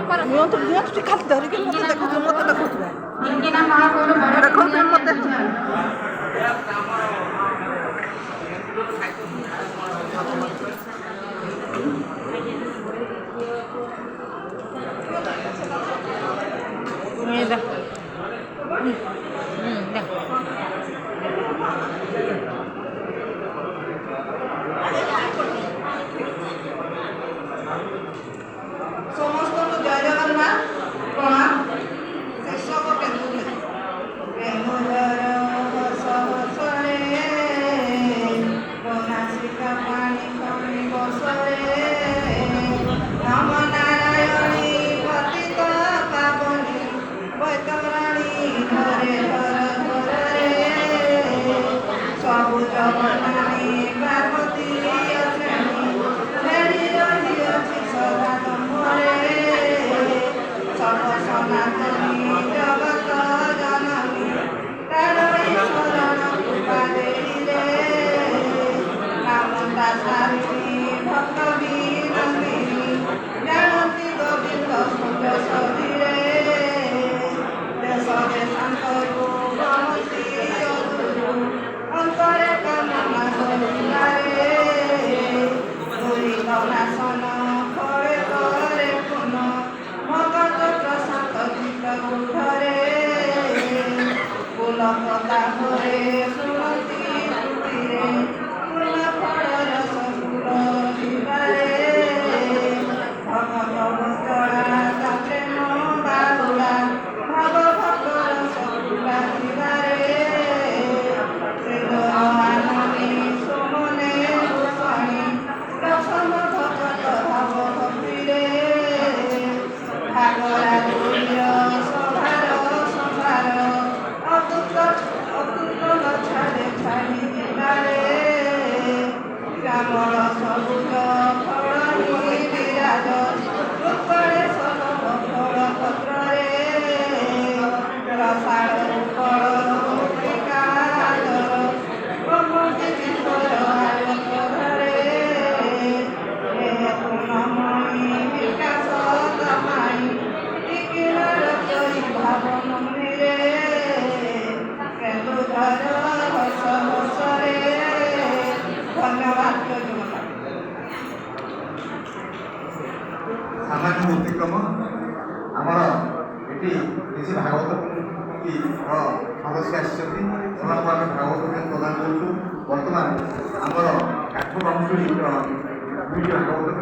ନିଅନ୍ତୁ ନିଅନ୍ତୁ ଟିକେ ଖାଲି ଧରିକି ମୋତେ ଦେଖୁଥିବେ ମୋତେ ଦେଖୁଥିବେ ଦେଖୁଥିବେ ମୋତେ ସମସ୍ତଙ୍କୁ ଜୟ ଜଗନ୍ନାଥ ପ୍ରଣାମ। ଶୀର୍ଷକ କେନ୍ଦୁଝର ହସ ହସରେ ବନାସିକା ପାଣି ପାଣି ବସରେ ନମ ନାରାୟଣୀ ପତିତ ପାବନୀ ବୈତରଣୀ ଧରେ ଧର ଧରରେ ସବୁ ଜଗନ୍ନାନୀ ପାର୍ବତୀ ଅଛନ୍ତି ଫେରି ରହିଅଛି ସଦା ତମରେ ସର୍ବ ସନାତନୀ ଜଗତ ଜନନୀ ତାରଇ ଶରଣ କୃପା ଦେଇରେ ନାମତା ସାରିଣୀ ଭକ୍ତ ବିନନ୍ଦିନୀ ଜାଣନ୍ତି ଗୋବିନ୍ଦ ସୁଖ ସବିରେ ଦେଶ ଦେଶାନ୍ତରୁ ଭ୍ରମନ୍ତି ଅଦୂରୁ ଅନ୍ତରେ କାମନା କରିବାରେ ଦୁଇ ନାଶନ ଖଳେ କରେ ପୁନ ଭଗତ ପ୍ରଶାନ୍ତ ଚିତ୍ତ ଉଠରେ ଫୁଲ ପତା ଘରେ ଶୁଣନ୍ତି ଶ୍ରୁତିରେ ଫୁଲ ଫଳର ସବୁର ଯିବାରେ ଭଗତ ବଚଳା ତା ପ୍ରେମ ବାହୁଳା ଭାବ ଭକ୍ତର ସବୁରା ଯିବାରେ ଆନନ୍ଦୀ ସୁମନେ ଭୂଷଣୀ ଦଶମ ଭଗତ ଭାବ ଭକ୍ତିରେ ଭାଗରା ତୁଲ୍ୟ ସଭାର ସମ୍ଭାର ଅତୁଟ ଗଛରେ ଛାଡ଼ି ଯିବାରେ ଶ୍ୟାମଳ ସବୁଜ ଫଳ ହିଁ ବିରାଜ ରୂପରେ ସଲଭ ଫଳ ପତ୍ରରେ ରସାଳ ଫଳ ମୃତ୍ତିକାର ବ୍ରହ୍ମଟି ବିଶ୍ୱର ଆଲୋକରେ ପୂର୍ଣ୍ଣମୟୀ ବିକାଶ ତମାଇ ଟିକିନାର କରି ଭାବ ମନ୍ଦିରେ କେନ୍ଦୁଝର ହସ ହସରେ ଧନ୍ୟବାଦ। ସାମାଜିକ ଅତିକ୍ରମ ଆମର ଏଠି କିଛି ଭାଗବତ ସଦସ୍ୟ ଆସିଛନ୍ତି ସେମାନଙ୍କୁ ଆମେ ଭାଗବତ ପ୍ରଦାନ କରୁଛୁ। ବର୍ତ୍ତମାନ ଆମର କାଠ ବାଉଁଶୁରୀ ଭାଗବତ